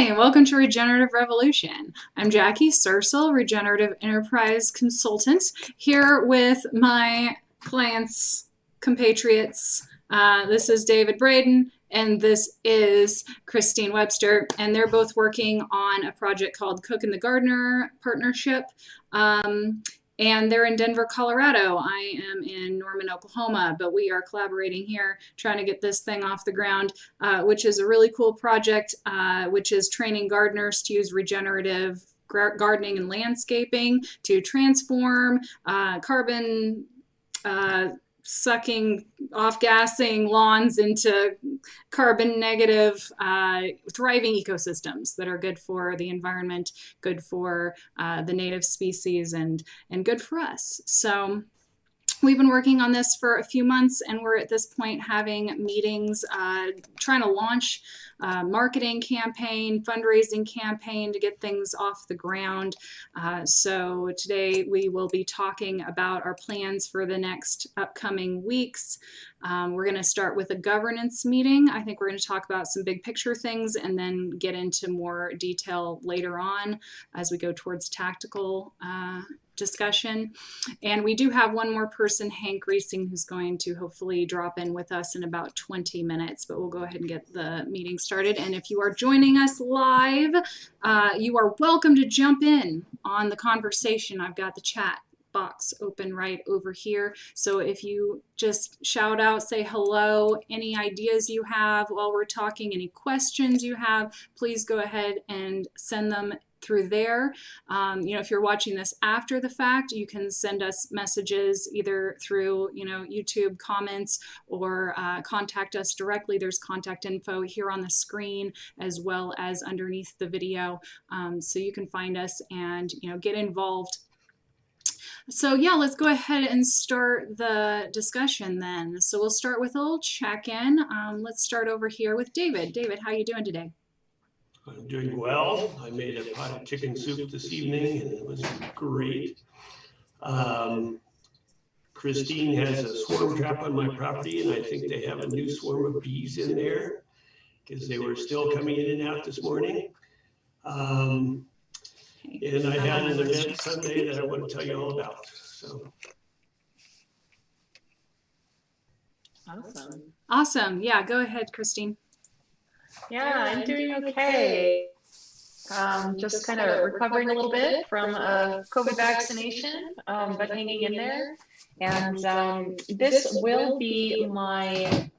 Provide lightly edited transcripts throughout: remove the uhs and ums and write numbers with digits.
Hi, welcome to Regenerative Revolution. I'm Jackie Sersel, Regenerative Enterprise Consultant, here with my clients, compatriots. This is David Braden, and this is Christine Webster, and they're both working on a project called Cook and the Gardener Partnership. And they're in Denver, Colorado. I am in Norman, Oklahoma, but we are collaborating here trying to get this thing off the ground, which is a really cool project, which is training gardeners to use regenerative gardening and landscaping to transform carbon sucking, off-gassing lawns into carbon negative, thriving ecosystems that are good for the environment, good for the native species, and good for us. So we've been working on this for a few months, and we're at this point having meetings, trying to launch a marketing campaign, fundraising campaign to get things off the ground. So today we will be talking about our plans for the next upcoming weeks. We're going to start with a governance meeting. I think we're going to talk about some big picture things and then get into more detail later on as we go towards tactical discussion. And we do have one more person, Hank Reesing, who's going to hopefully drop in with us in about 20 minutes, but we'll go ahead and get the meeting started. And if you are joining us live, you are welcome to jump in on the conversation. I've got the chat box open right over here. So if you just shout out, say hello, any ideas you have while we're talking, any questions you have, please go ahead and send them through there. If you're watching this after the fact, you can send us messages either through, YouTube comments or contact us directly. There's contact info here on the screen as well as underneath the video. So you can find us and, get involved. So yeah, let's go ahead and start the discussion then. So we'll start with a little check-in. Let's start over here with David. David, how are you doing today? I'm doing well. I made a pot of chicken soup this evening, and it was great. Christine has a swarm trap on my property, and I think they have a new swarm of bees in there because they were still coming in and out this morning. And I had an event Sunday that I want to tell you all about. So. Awesome. Yeah, go ahead, Christine. Yeah, I'm doing okay. Just kind of recovering a little bit from a COVID vaccination, but hanging in there. And this will be my,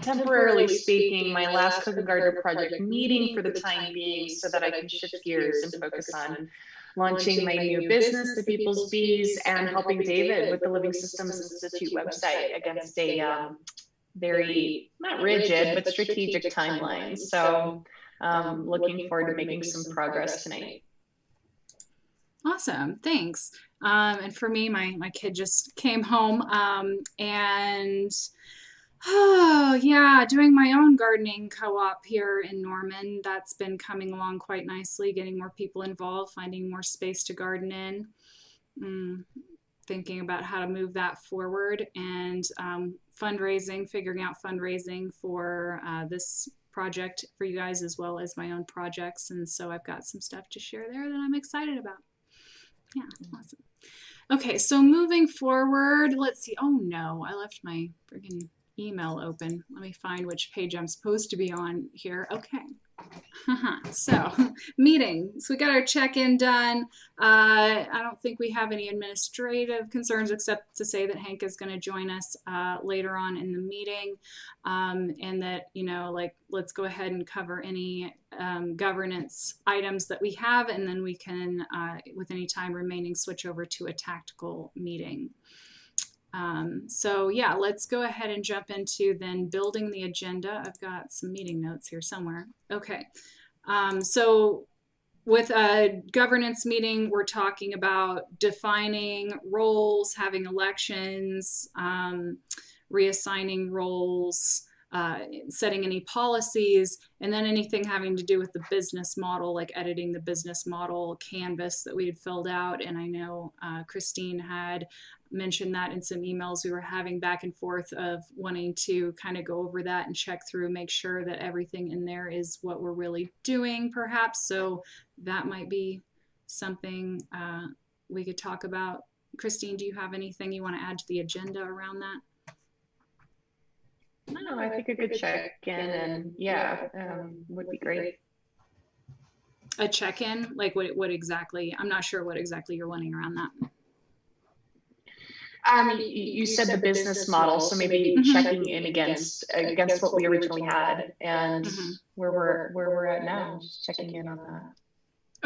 temporarily speaking, my last Cook and Gardener project meeting for the time being so that I can shift gears and focus on launching my new business, The People's Bees, and helping David with the Living Systems Institute website against a very, not rigid, but strategic timelines. So looking forward to making some progress tonight. Awesome, thanks. And for me, my kid just came home and doing my own gardening co-op here in Norman. That's been coming along quite nicely, getting more people involved, finding more space to garden in. Thinking about how to move that forward, and figuring out fundraising for this project for you guys as well as my own projects. And so I've got some stuff to share there that I'm excited about. Yeah, awesome. Okay, so moving forward, let's see. Oh no, I left my friggin' email open. Let me find which page I'm supposed to be on here. Okay. So meetings, we got our check-in done. I don't think we have any administrative concerns except to say that Hank is going to join us later on in the meeting, and that let's go ahead and cover any governance items that we have, and then we can with any time remaining switch over to a tactical meeting. So yeah, let's go ahead and jump into then building the agenda. I've got some meeting notes here somewhere. Okay. So with a governance meeting, we're talking about defining roles, having elections, reassigning roles, setting any policies, and then anything having to do with the business model, like editing the business model canvas that we had filled out. And I know Christine had mentioned that in some emails we were having back and forth of wanting to kind of go over that and check through, make sure that everything in there is what we're really doing, perhaps. So that might be something we could talk about. Christine, do you have anything you want to add to the agenda around that? No, I think a good check-in and would be great. A check-in? Like what exactly? I'm not sure what exactly you're wanting around that. You said the business model, so maybe checking in against what we originally had and where we're at now, just checking in on that.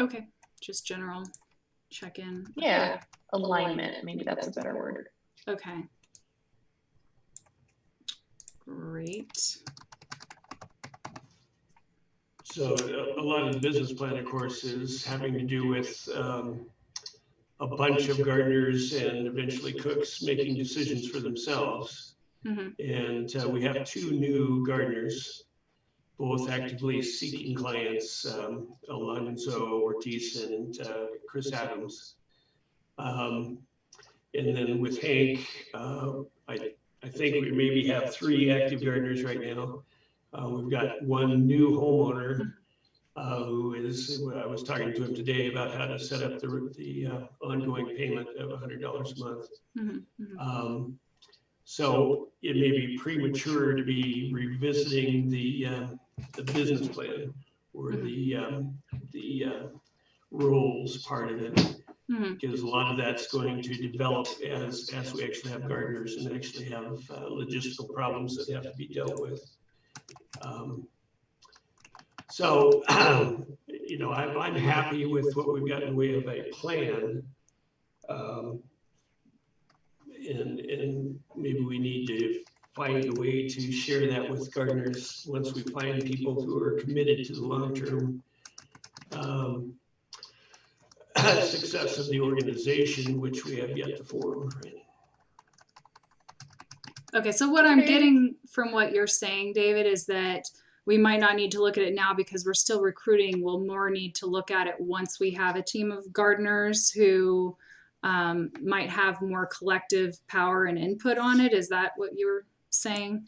Okay, just general check-in. Yeah, alignment, maybe that's a better word. Okay. Great. So a lot of the business plan, of course, is having to do with a bunch of gardeners and eventually cooks making decisions for themselves. And we have 2 new gardeners, both actively seeking clients, Alonzo Ortiz and Chris Adams. And then with Hank, I think we maybe have 3 active gardeners right now. We've got 1 new homeowner who is, I was talking to him today about how to set up the ongoing payment of $100 a month. So it may be premature to be revisiting the business plan or the roles part of it, because a lot of that's going to develop as we actually have gardeners and actually have logistical problems that have to be dealt with. So, you know, I'm happy with what we've got in the way of a plan. And maybe we need to find a way to share that with gardeners once we find people who are committed to the long-term success of the organization, which we have yet to form. Okay, so what I'm getting from what you're saying, David, is that we might not need to look at it now because we're still recruiting. We'll more need to look at it once we have a team of gardeners who might have more collective power and input on it. Is that what you're saying?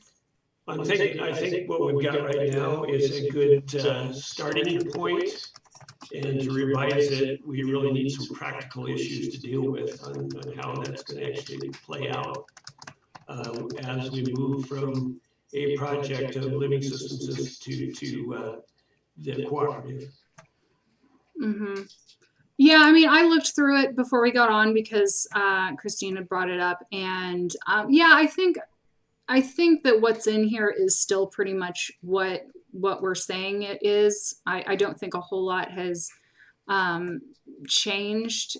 I think what we've got right now is a good starting point. And to revise it, we really need some practical issues to deal with on how that's going to actually play out as we move from a project of living systems to the cooperative. Yeah, I mean, I looked through it before we got on because Christine had brought it up, and yeah, I think that what's in here is still pretty much what we're saying it is. I don't think a whole lot has changed.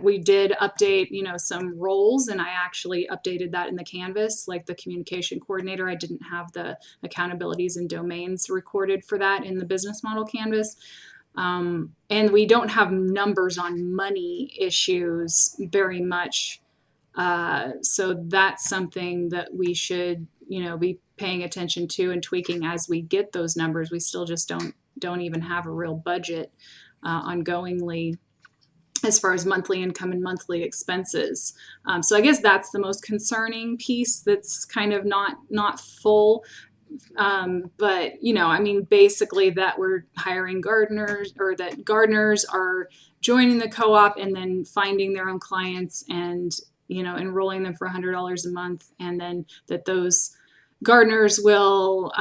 We did update, you know, some roles, and I actually updated that in the canvas, like the communication coordinator. I didn't have the accountabilities and domains recorded for that in the business model canvas. And we don't have numbers on money issues very much. So that's something that we should, you know, be paying attention to and tweaking as we get those numbers. We still just don't even have a real budget ongoingly as far as monthly income and monthly expenses. So I guess that's the most concerning piece that's kind of not full. But, you know, I mean, basically that we're hiring gardeners, or that gardeners are joining the co-op and then finding their own clients and, you know, enrolling them for $100 a month. And then that those gardeners will,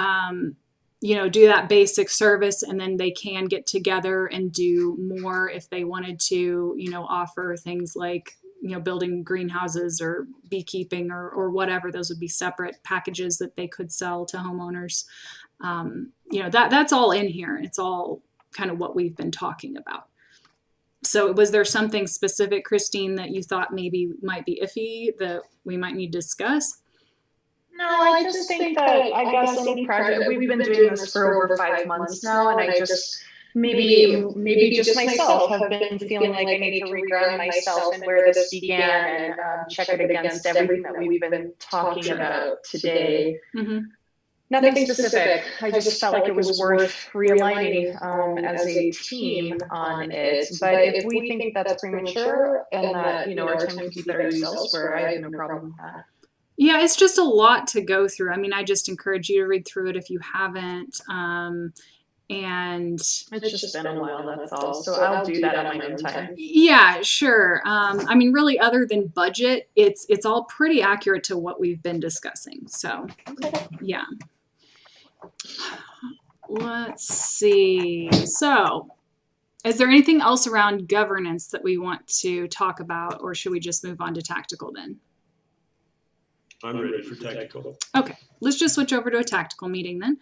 you know, do that basic service, and then they can get together and do more if they wanted to, you know, offer things like, you know, building greenhouses or beekeeping or whatever. Those would be separate packages that they could sell to homeowners. You know, that's all in here. It's all kind of what we've been talking about. So was there something specific, Christine, that you thought maybe might be iffy that we might need to discuss? No, I just think that I guess any project, we've been doing this for over 5 months now, and I just maybe just myself have been feeling like I need to reground myself and where this began and check it against everything that we've been talking about today. Nothing specific. I just felt like it was worth realigning as a team on it. But if we think that's premature and that, you know, our time could be better used elsewhere, I have no problem with that. Yeah, it's just a lot to go through. I mean, I just encourage you to read through it if you haven't. And it's just been a while, that's all. So I'll do that on my own time. Yeah, sure. I mean, really, other than budget, it's all pretty accurate to what we've been discussing. So, yeah. Let's see. So, is there anything else around governance that we want to talk about, or should we just move on to tactical then? I'm ready for tactical. Okay, let's just switch over to a tactical meeting then.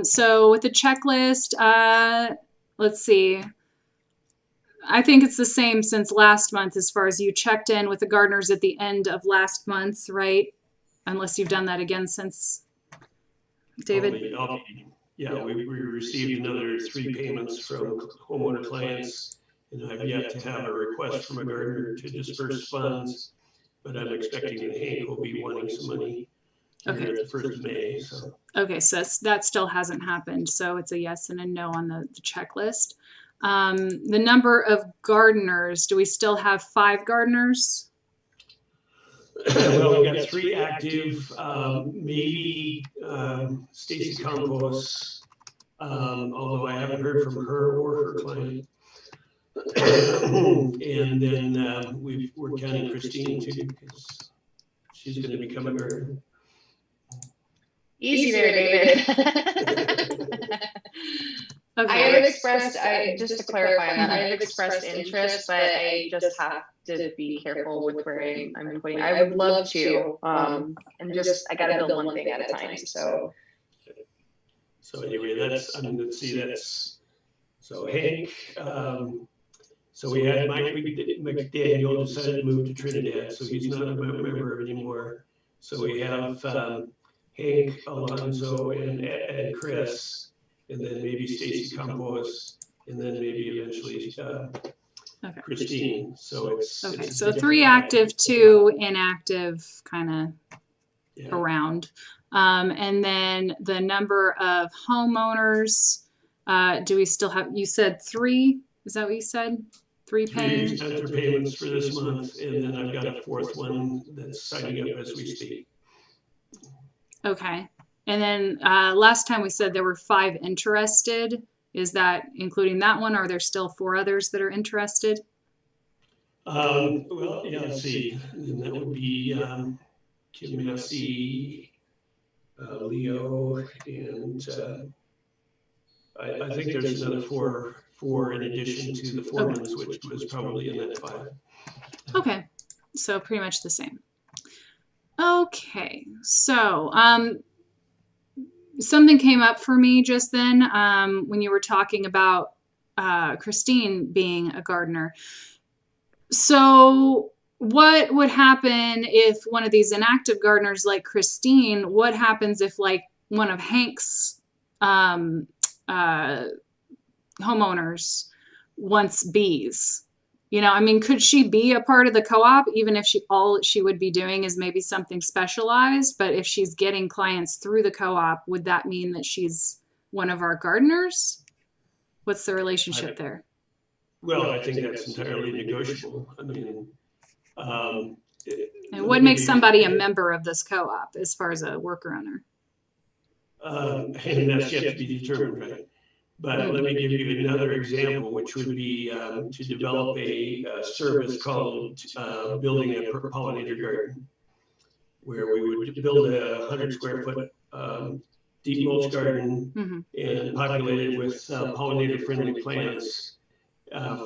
So with the checklist, let's see. I think it's the same since last month as far as you checked in with the gardeners at the end of last month, right? Unless you've done that again since, David? Yeah, we received another 3 payments from homeowner clients, and I've yet to have a request from a gardener to disperse funds. But I'm expecting that Hank will be wanting some money here at the 1st of May. So. Okay, so that still hasn't happened. So it's a yes and a no on the checklist. The number of gardeners, do we still have 5 gardeners? Well, we've got 3 active, maybe Stacy Campos, although I haven't heard from her or her client. And then we're counting Christine too, because she's going to become a gardener. Easy there, David. Okay. I have expressed, just to clarify on that, I have expressed interest, but I just have to be careful with where I'm putting. I would love to, and just I got to build one thing at a time. So anyway, let's see. So Hank. So we had Mike McDaniel decided to move to Trinidad, so he's not a member anymore. So we have Hank, Alonzo, and Chris, and then maybe Stacy Campos, and then maybe eventually Christine. So it's okay. So 3 active, 2 inactive, kind of around, and then the number of homeowners. Do we still have? You said 3. Is that what you said? 3 paying? 3 spent their payments for this month, and then I've got a 4th one that's signing up as we speak. Okay. And then last time we said there were 5 interested. Is that including that one? Or are there still 4 others that are interested? Well, yeah, let's see. And that would be Kim Massey, Leo, and I think there's another 4 in addition to the 4 ones, which was probably in that 5. Okay, so pretty much the same. Okay, so something came up for me just then when you were talking about Christine being a gardener. So what would happen if one of these inactive gardeners like Christine, what happens if like one of Hank's homeowners wants bees? You know, I mean, could she be a part of the co-op even if all she would be doing is maybe something specialized? But if she's getting clients through the co-op, would that mean that she's one of our gardeners? What's the relationship there? Well, I think that's entirely negotiable. I mean, and what makes somebody a member of this co-op as far as a worker owner? And that's yet to be determined, right? But let me give you another example, which would be to develop a service called building a pollinator garden, where we would build a 100 square foot deep mulch garden and populate it with pollinator friendly plants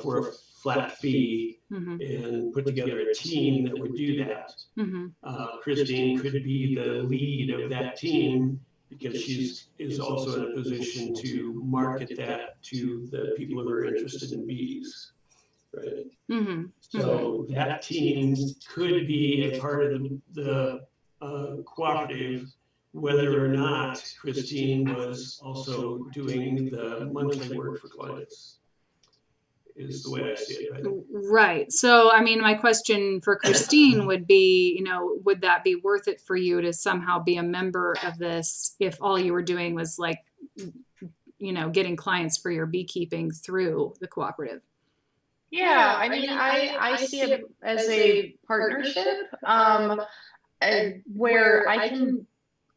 for a flat fee and put together a team that would do that. Christine could be the lead of that team, because she is also in a position to market that to the people who are interested in bees, right? So that team could be a part of the cooperative, whether or not Christine was also doing the monthly work for clients. is the way I see it. Right? Right. So, I mean, my question for Christine would be, you know, would that be worth it for you to somehow be a member of this if all you were doing was like, you know, getting clients for your beekeeping through the cooperative? Yeah, I mean, I see it as a partnership, where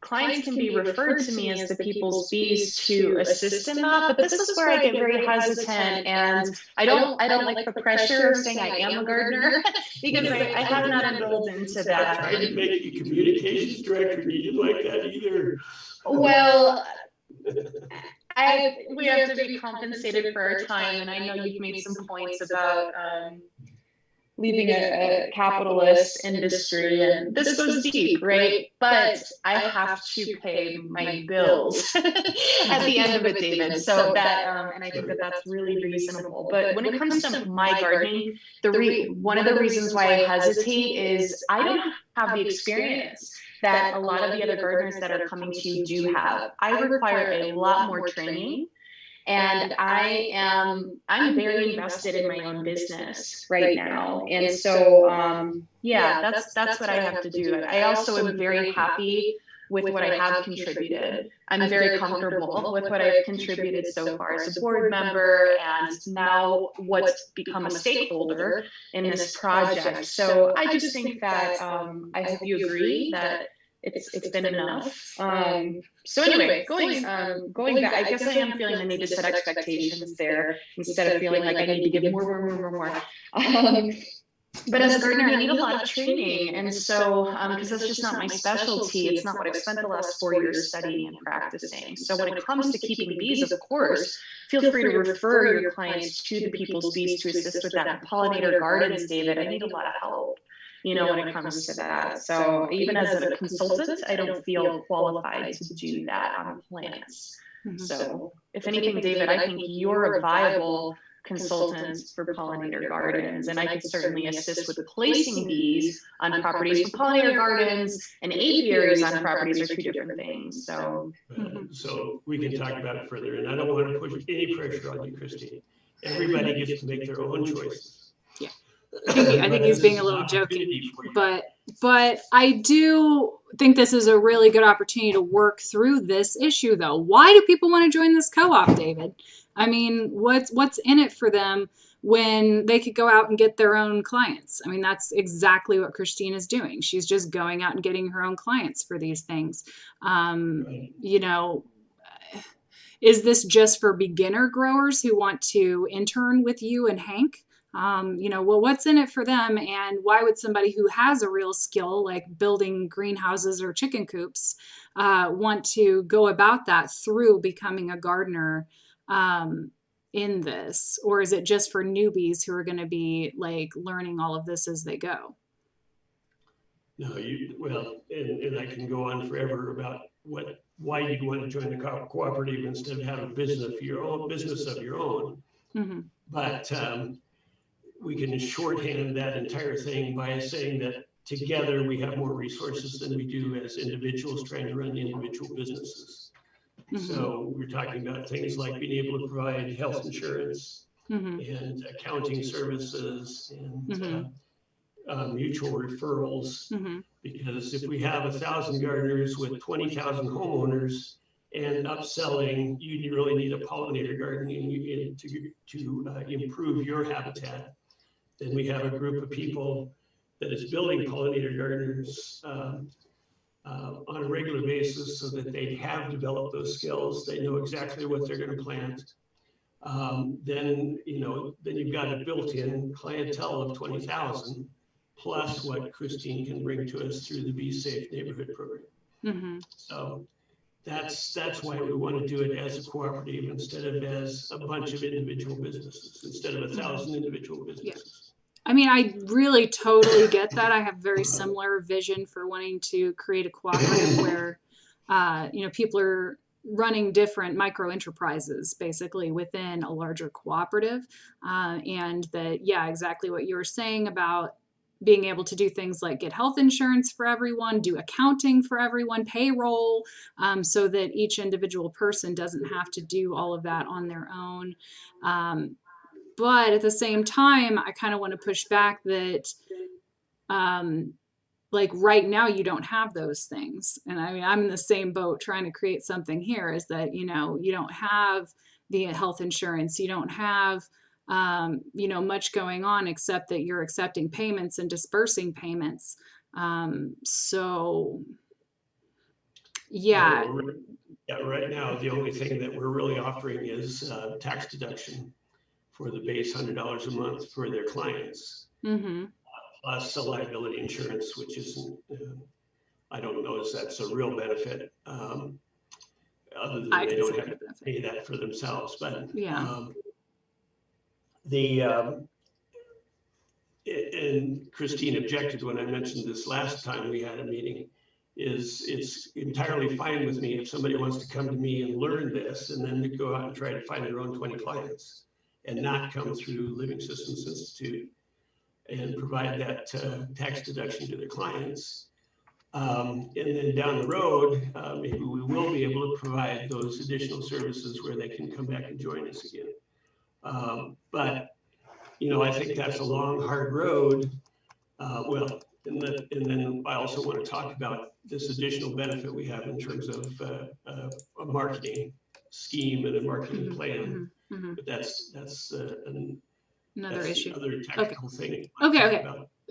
clients can be referred to me as the people's bees to assist in that. But this is where I get very hesitant, and I don't like the pressure of saying I am a gardener because I have not enrolled into that. I tried to make you communications director, and you didn't like that either. Well, we have to be compensated for our time, and I know you've made some points about leaving a capitalist industry, and this goes deep, right? But I have to pay my bills at the end of it, David. So that, and I think that that's really reasonable. But when it comes to my gardening, one of the reasons why I hesitate is I don't have the experience that a lot of the other gardeners that are coming to you do have. I require a lot more training. And I'm very invested in my own business right now. And so, yeah, that's what I have to do. I also am very happy with what I have contributed. I'm very comfortable with what I've contributed so far as a board member, and now what's become a stakeholder in this project. So I just think that, I hope you agree that it's been enough. So anyway, going back, I guess I am feeling the need to set expectations there instead of feeling like I need to give more. But as a gardener, I need a lot of training, and so because that's just not my specialty. It's not what I've spent the last 4 years studying and practicing. So when it comes to keeping bees, of course, feel free to refer your clients to the people's bees to assist with that. Pollinator gardens, David, I need a lot of help, you know, when it comes to that. So even as a consultant, I don't feel qualified to do that on plants. So if anything, David, I think you're a viable consultant for pollinator gardens, and I could certainly assist with placing bees on properties. But pollinator gardens and apiaries on properties are two different things. So, so we can talk about it further, and I don't want to push any pressure on you, Christine. Everybody gets to make their own choices. Yeah. I think he's being a little joking, but I do think this is a really good opportunity to work through this issue, though. Why do people want to join this co-op, David? I mean, what's in it for them when they could go out and get their own clients? I mean, that's exactly what Christine is doing. She's just going out and getting her own clients for these things. You know, is this just for beginner growers who want to intern with you and Hank? You know, well, what's in it for them, and why would somebody who has a real skill like building greenhouses or chicken coops want to go about that through becoming a gardener in this? Or is it just for newbies who are going to be like learning all of this as they go? No, and I can go on forever about why you'd want to join the cooperative instead of having a business of your own. Mm-hmm. But we can shorthand that entire thing by saying that together we have more resources than we do as individuals trying to run individual businesses. Mm-hmm. So we're talking about things like being able to provide health insurance, mm-hmm. and accounting services, and mm-hmm. Mutual referrals. Mm-hmm. Because if we have 1,000 gardeners with 20,000 homeowners and upselling, you really need a pollinator garden to improve your habitat. Then we have a group of people that is building pollinator gardens on a regular basis, so that they have developed those skills. They know exactly what they're going to plant. Then you've got a built-in clientele of 20,000, plus what Christine can bring to us through the Be Safe Neighborhood program. Mm-hmm. So that's why we want to do it as a cooperative instead of as a bunch of individual businesses, instead of 1,000 individual businesses. Yeah. I mean, I really totally get that. I have very similar vision for wanting to create a cooperative where, people are running different micro enterprises basically within a larger cooperative. And that, yeah, exactly what you were saying about being able to do things like get health insurance for everyone, do accounting for everyone, payroll, so that each individual person doesn't have to do all of that on their own. But at the same time, I kind of want to push back that, like right now you don't have those things. And I mean, I'm in the same boat trying to create something here, is that, you know, you don't have the health insurance, you don't have, you know, much going on except that you're accepting payments and dispersing payments. So yeah. Well, yeah, right now, the only thing that we're really offering is tax deduction for the base $100 a month for their clients. Mm-hmm. Plus a liability insurance, which isn't, I don't know if that's a real benefit, other than they don't have to pay that for themselves. But yeah. And Christine objected when I mentioned this last time we had a meeting, is it's entirely fine with me if somebody wants to come to me and learn this and then to go out and try to find their own 20 clients and not come through Living Systems Institute and provide that tax deduction to their clients. And then down the road, maybe we will be able to provide those additional services where they can come back and join us again. But, you know, I think that's a long, hard road. Well, and then I also want to talk about this additional benefit we have in terms of a marketing scheme and a marketing plan. Mm-hmm. But that's another issue. Another technical thing. Okay.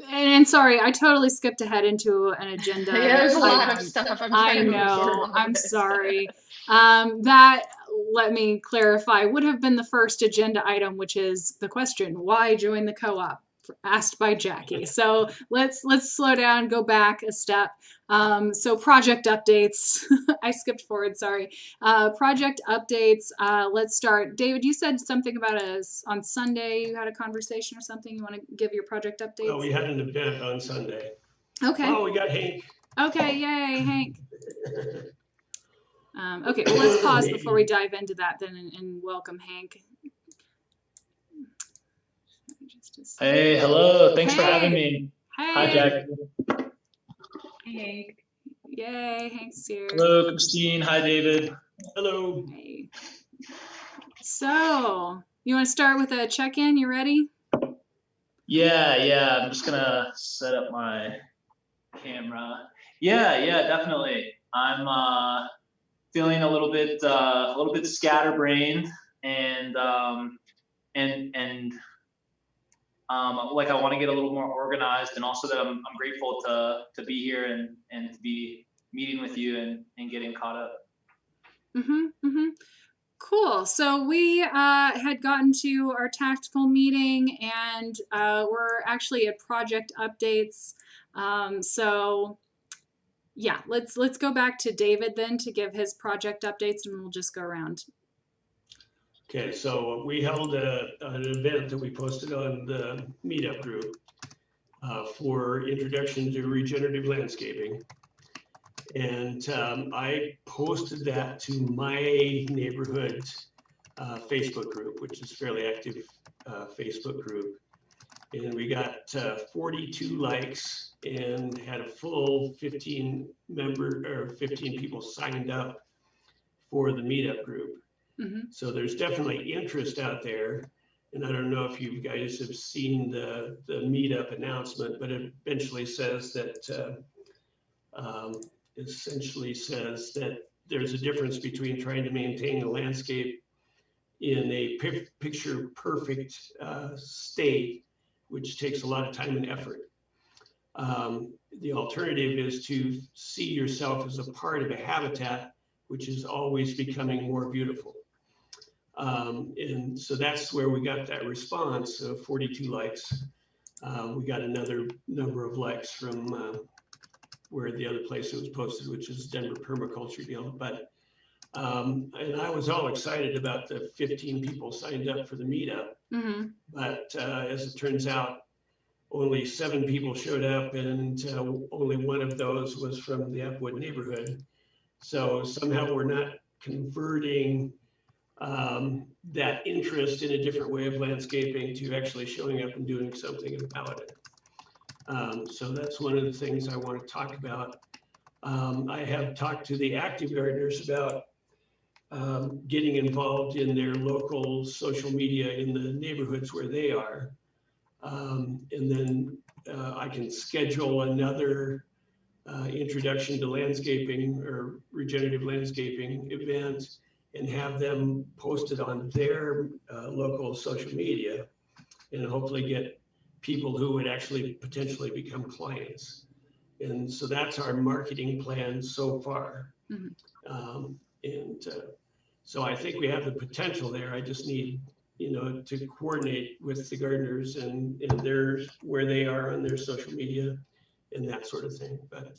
And sorry, I totally skipped ahead into an agenda. Yeah, there's a lot of stuff. I know. I'm sorry. That, let me clarify, would have been the first agenda item, which is the question, why join the co-op? Asked by Jackie. So let's slow down, go back a step. So project updates. I skipped forward, sorry. Project updates. Let's start. David, you said something about us on Sunday. You had a conversation or something. You want to give your project updates? Well, we had an event on Sunday. Okay. Oh, we got Hank. Okay, yay, Hank. Okay, well, let's pause before we dive into that then and welcome Hank. Hey, hello. Thanks for having me. Hey. Hi, Jack. Hey. Yay, Hank's here. Hello, Christine. Hi, David. Hello. Hey. So, you want to start with a check-in? You ready? Yeah. I'm just gonna set up my camera. Yeah, definitely. I'm feeling a little bit scatterbrained and like I want to get a little more organized, and also that I'm grateful to be here and to be meeting with you and getting caught up. Cool. So we had gotten to our tactical meeting, and we're actually at project updates. So yeah, let's go back to David then to give his project updates, and we'll just go around. Okay, so we held an event that we posted on the meetup group for introduction to regenerative landscaping. And I posted that to my neighborhood Facebook group, which is a fairly active Facebook group. And we got 42 likes and had a full 15 people signed up for the meetup group. So there's definitely interest out there. And I don't know if you guys have seen the meetup announcement, but it eventually says that there's a difference between trying to maintain the landscape in a picture perfect state, which takes a lot of time and effort. The alternative is to see yourself as a part of a habitat, which is always becoming more beautiful. And so that's where we got that response of 42 likes. We got another number of likes from where the other place it was posted, which is Denver Permaculture Deal. But and I was all excited about the 15 people signed up for the meetup. But as it turns out, only 7 people showed up, and only one of those was from the Upwood neighborhood. So somehow we're not converting that interest in a different way of landscaping to actually showing up and doing something about it. So that's one of the things I want to talk about. I have talked to the active gardeners about getting involved in their local social media in the neighborhoods where they are. And then I can schedule another introduction to landscaping or regenerative landscaping event and have them posted on their local social media, and hopefully get people who would actually potentially become clients. And so that's our marketing plan so far. Mm-hmm. So I think we have the potential there. I just need, to coordinate with the gardeners and their where they are on their social media and that sort of thing. But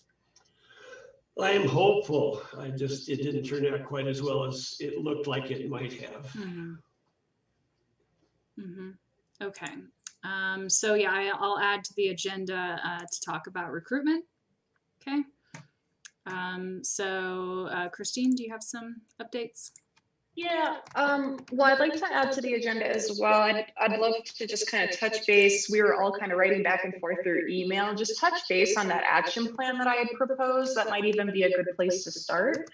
I am hopeful. It didn't turn out quite as well as it looked like it might have. Mm-hmm. Mm-hmm. Okay. So yeah, I'll add to the agenda to talk about recruitment. Okay. Christine, do you have some updates? Yeah, well, I'd like to add to the agenda as well. I'd love to just kind of touch base. We were all kind of writing back and forth through email, just touch base on that action plan that I had proposed. That might even be a good place to start,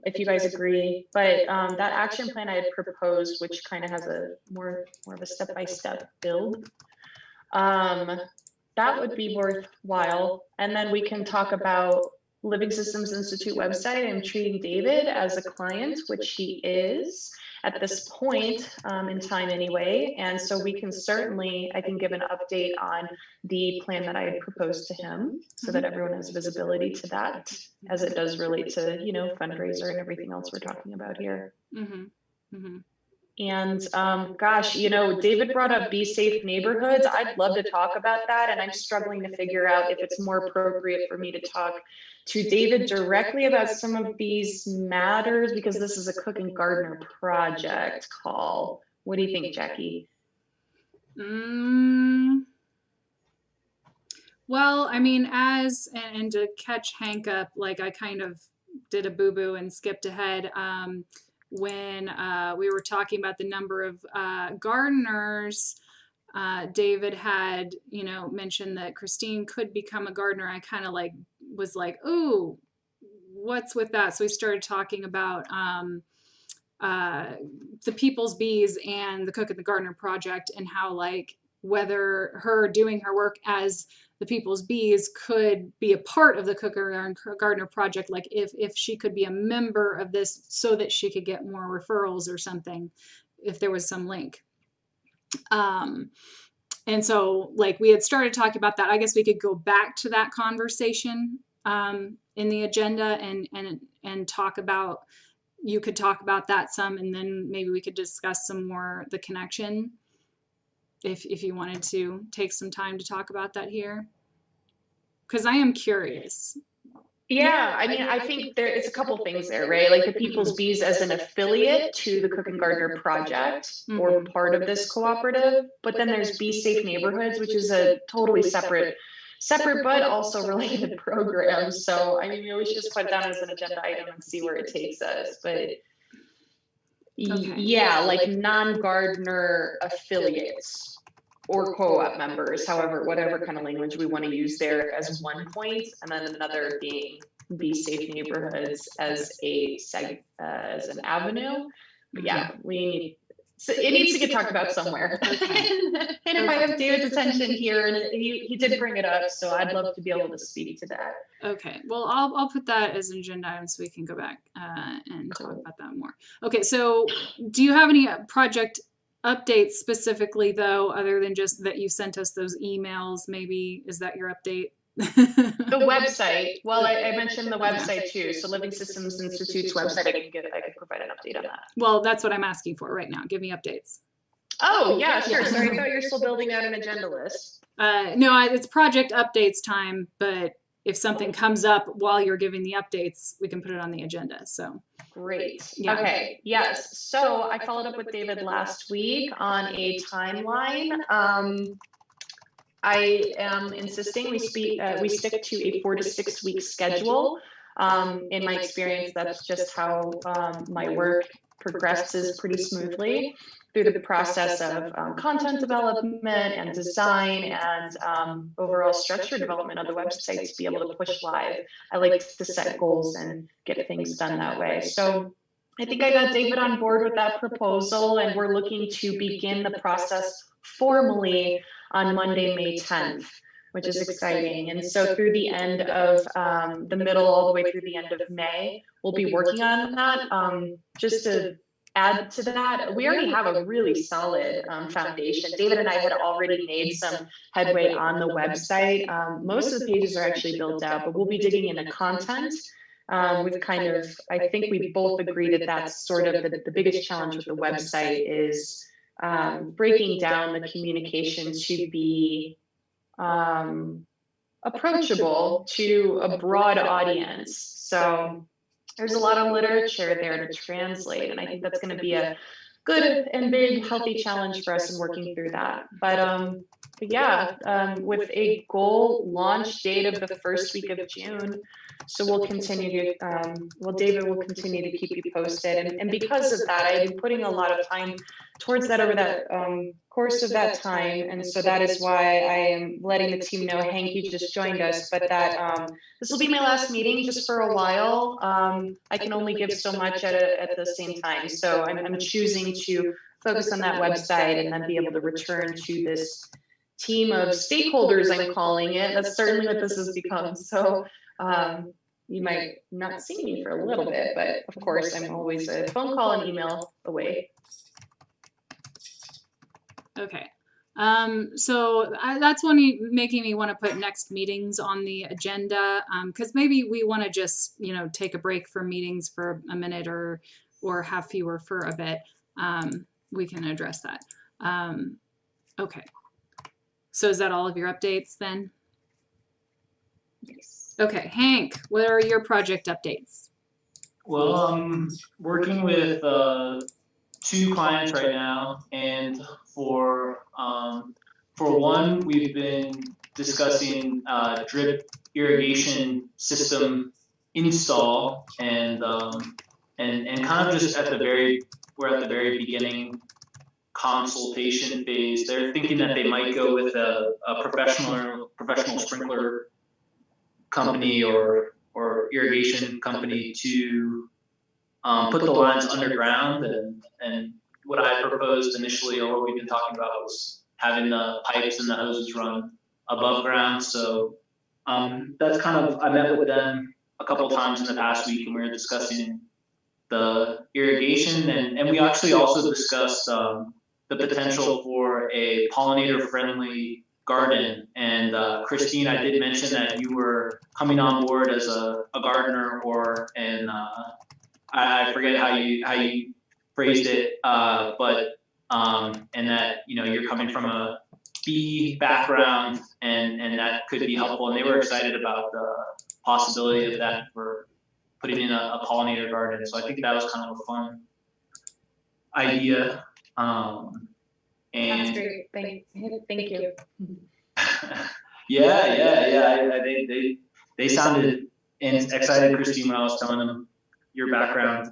if you guys agree. But that action plan I had proposed, which kind of has a more of a step-by-step build, that would be worthwhile. And then we can talk about Living Systems Institute website. I'm treating David as a client, which he is at this point in time anyway. And so we can certainly, I can give an update on the plan that I had proposed to him so that everyone has visibility to that, as it does relate to, fundraiser and everything else we're talking about here. Mm-hmm. Mm-hmm. And gosh, David brought up Be Safe Neighborhoods. I'd love to talk about that. And I'm struggling to figure out if it's more appropriate for me to talk to David directly about some of these matters, because this is a Cook and Gardener project call. What do you think, Jackie? Well, I mean, and to catch Hank up, like I kind of did a boo-boo and skipped ahead. When we were talking about the number of gardeners, David had, mentioned that Christine could become a gardener. I kind of was like, ooh, what's with that? So we started talking about the People's Bees and the Cook and the Gardener project, and how whether her doing her work as the People's Bees could be a part of the Cook and Gardener project, if she could be a member of this so that she could get more referrals or something, if there was some link. And so we had started talking about that. I guess we could go back to that conversation in the agenda and talk about, you could talk about that some, and then maybe we could discuss some more the connection if you wanted to take some time to talk about that here, because I am curious. Yeah, I mean, I think it's a couple things there, right? Like the People's Bees as an affiliate to the Cook and Gardener project, or part of this cooperative. But then there's Be Safe Neighborhoods, which is a totally separate but also related program. So I mean, we should just put it down as an agenda item and see where it takes us. But yeah, non-gardener affiliates or co-op members, whatever kind of language we want to use there as one point, and then another being Be Safe Neighborhoods as as an avenue. But yeah, it needs to get talked about somewhere. And if I have David's attention here, and he did bring it up, so I'd love to be able to speak to that. Okay, well, I'll put that as an agenda item so we can go back and talk about that more. Okay, so do you have any project updates specifically, though, other than just that you sent us those emails? Maybe is that your update? The website. Well, I mentioned the website too. So Living Systems Institute's website, I could provide an update on that. Well, that's what I'm asking for right now. Give me updates. Oh yeah, sure. Sorry, I thought you were still building out an agenda list. No, it's project updates time, but if something comes up while you're giving the updates, we can put it on the agenda. So great. Yeah. Okay. Yes. So I followed up with David last week on a timeline. I am insisting we stick to a 4 to 6 week schedule. In my experience, that's just how my work progresses pretty smoothly through the process of content development and design and overall structure development of the website to be able to push live. I like to set goals and get things done that way. So I think I got David on board with that proposal, and we're looking to begin the process formally on Monday, May 10th, which is exciting. And so through the end of the middle, all the way through the end of May, we'll be working on that. Just to add to that, we already have a really solid foundation. David and I had already made some headway on the website. Most of the pages are actually built out, but we'll be digging into content. We've kind of, I think we both agree that that's sort of the biggest challenge with the website is breaking down the communication to be approachable to a broad audience. So there's a lot of literature there to translate, and I think that's going to be a good and big, healthy challenge for us in working through that. But yeah, with a goal launch date of the first week of June. So we'll continue to, well, David will continue to keep you posted. And because of that, I've been putting a lot of time towards that over that course of that time. And so that is why I am letting the team know Hank, you just joined us, but that this will be my last meeting just for a while. I can only give so much at the same time. So I'm choosing to focus on that website and then be able to return to this team of stakeholders, I'm calling it. That's certainly what this has become. So you might not see me for a little bit, but of course, I'm always a phone call and email away. Okay. So that's making me want to put next meetings on the agenda, because maybe we want to just, you know, take a break from meetings for a minute or have fewer for a bit. We can address that. Okay. So is that all of your updates then? Yes. Okay, Hank, what are your project updates? Well, I'm working with 2 clients right now, and for one, we've been discussing drip irrigation system install, and kind of just we're at the very beginning consultation phase. They're thinking that they might go with a professional sprinkler company or irrigation company to put the lines underground, and what I proposed initially, or what we've been talking about, was having the pipes and the hoses run above ground. So that's kind of, I met with them a couple of times in the past week, and we were discussing the irrigation, and we actually also discussed the potential for a pollinator friendly garden. And Christine, I did mention that you were coming on board as a gardener, and I forget how you phrased it, but and that, you know, you're coming from a bee background, and that could be helpful. And they were excited about the possibility of that for putting in a pollinator garden. So I think that was kind of a fun idea. That's great. Thank you. Yeah. They sounded excited, Christine, when I was telling them your background.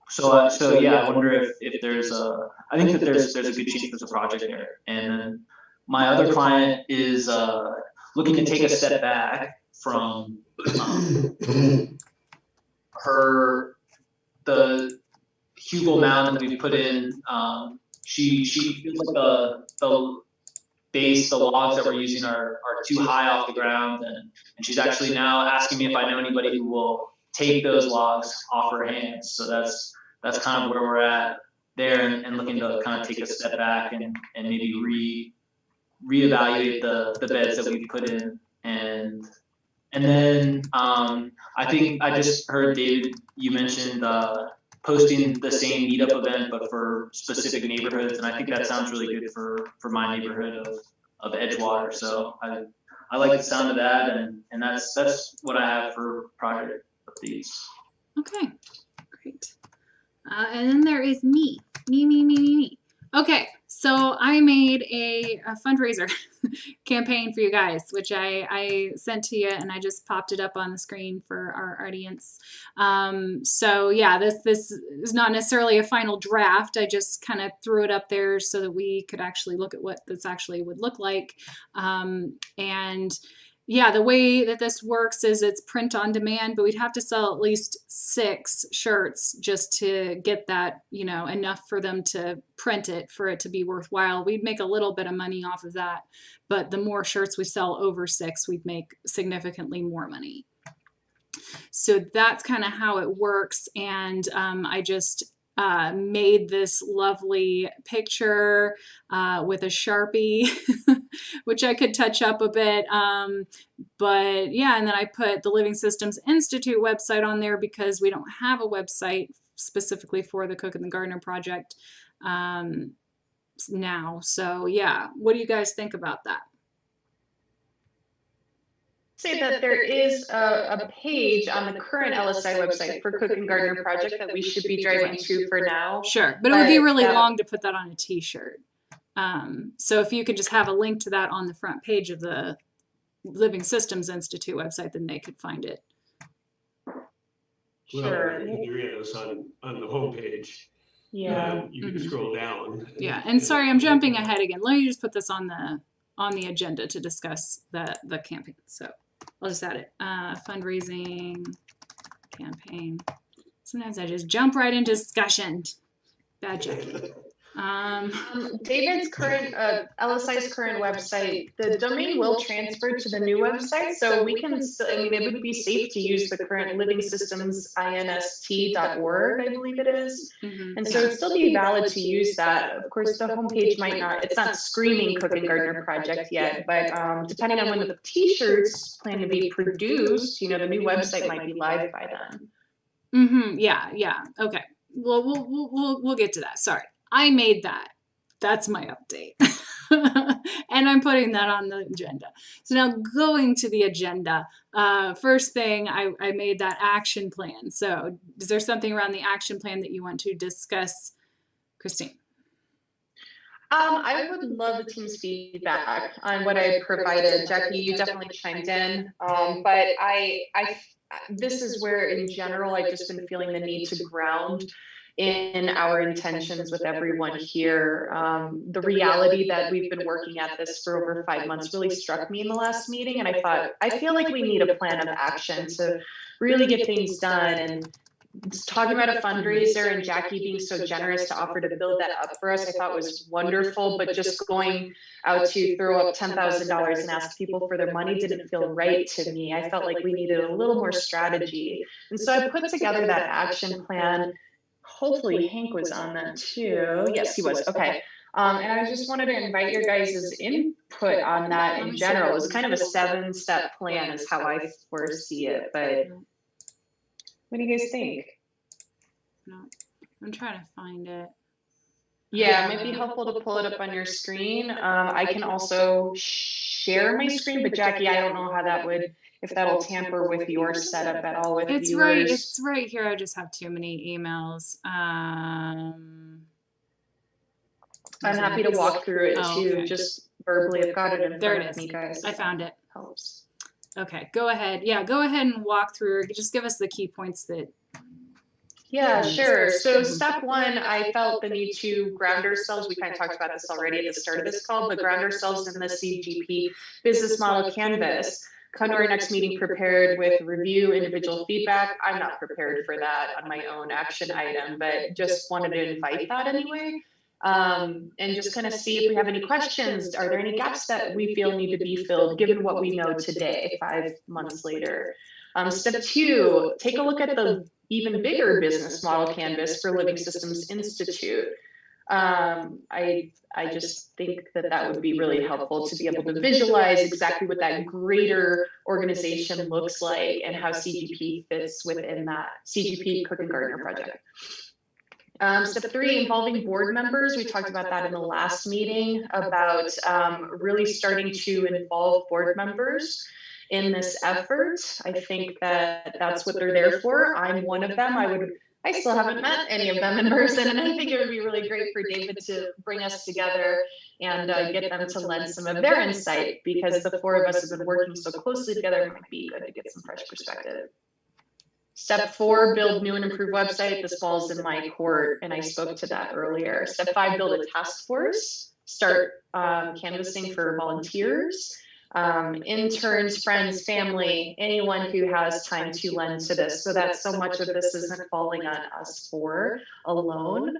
So yeah, I wonder if there's I think that there's a good chance there's a project there. And then my other client is looking to take a step back from the Hugel mound that we put in. She feels like the base, the logs that we're using are too high off the ground, and she's actually now asking me if I know anybody who will take those logs off her hands. So that's kind of where we're at there, and looking to kind of take a step back and maybe reevaluate the beds that we put in. And then I think I just heard, David, you mentioned posting the same meetup event, but for specific neighborhoods. And I think that sounds really good for my neighborhood of Edgewater. So I like the sound of that, and that's what I have for project updates. Okay, great. And then there is me. Okay, so I made a fundraiser campaign for you guys, which I sent to you, and I just popped it up on the screen for our audience. So yeah, this is not necessarily a final draft. I just kind of threw it up there so that we could actually look at what this actually would look like. And yeah, the way that this works is it's print on demand, but we'd have to sell at least 6 shirts just to get that, enough for them to print it for it to be worthwhile. We'd make a little bit of money off of that, but the more shirts we sell over 6, we'd make significantly more money. So that's kind of how it works. And I just made this lovely picture with a Sharpie, which I could touch up a bit. But yeah, and then I put the Living Systems Institute website on there because we don't have a website specifically for the Cook and the Gardener project now. So yeah, what do you guys think about that? Say that there is a page on the current LSI website for Cook and Gardener project that we should be driving to for now. Sure, but it would be really long to put that on a t-shirt. So if you could just have a link to that on the front page of the Living Systems Institute website, then they could find it. Sure. Well, there is on the homepage. Yeah. You can scroll down. Yeah, and sorry, I'm jumping ahead again. Let me just put this on the agenda to discuss the campaign. So I'll just add it. Fundraising campaign. Sometimes I just jump right into discussion. Bad Jackie. David's current LSI's current website, the domain will transfer to the new website, so we can still, I mean, it would be safe to use the current Living Systems inst.org, I believe it is. And so it'd still be valid to use that. Of course, the homepage might not, it's not screaming Cook and Gardener project yet, but depending on when the t-shirts plan to be produced, the new website might be live by then. Yeah. Okay. Well, we'll get to that. Sorry. I made that. That's my update. And I'm putting that on the agenda. So now going to the agenda, first thing, I made that action plan. So is there something around the action plan that you want to discuss, Christine? I would love the team's feedback on what I provided. Jackie, you definitely chimed in, but this is where in general, I've just been feeling the need to ground in our intentions with everyone here. The reality that we've been working at this for over 5 months really struck me in the last meeting, and I thought, I feel like we need a plan of action to really get things done. And talking about a fundraiser and Jackie being so generous to offer to build that up for us, I thought was wonderful, but just going out to throw up $10,000 and ask people for their money didn't feel right to me. I felt like we needed a little more strategy. And so I put together that action plan. Hopefully Hank was on that too. Yes, he was. Okay. And I just wanted to invite your guys' input on that in general. It's kind of a 7-step plan is how I foresee it, but what do you guys think? No, I'm trying to find it. Yeah, it might be helpful to pull it up on your screen. I can also share my screen, but Jackie, I don't know how that would, if that'll tamper with your setup at all with viewers. It's right here. I just have too many emails. I'm happy to walk through it too, okay. Just verbally. I've got it in there front it of is. me, guys. I found it. Helps. Okay, go ahead. Yeah, go ahead and walk through. Just give us the key points that. Yeah, sure. So step 1, I felt the need to ground ourselves. We kind of talked about this already at the start of this call, but ground ourselves in the CGP business model canvas. Come to our next meeting prepared with review, individual feedback. I'm not prepared for that on my own action item, but just wanted to invite that anyway. And just kind of see if we have any questions. Are there any gaps that we feel need to be filled given what we know today, 5 months later? Step 2, take a look at the even bigger business model canvas for Living Systems Institute. I just think that would be really helpful to be able to visualize exactly what that greater organization looks like and how CGP fits within that CGP Cook and Gardener project. Step 3, involving board members. We talked about that in the last meeting about really starting to involve board members in this effort. I think that's what they're there for. I'm one of them. I still haven't met any of them in person, and I think it would be really great for David to bring us together and get them to lend some of their insight, because the 4 of us have been working so closely together. It might be good to get some fresh perspective. Step 4, build new and improved website. This falls in my court, and I spoke to that earlier. Step 5, build a task force. Start canvassing for volunteers. interns, friends, family, anyone who has time to lend to this, so that so much of this isn't falling on us four alone.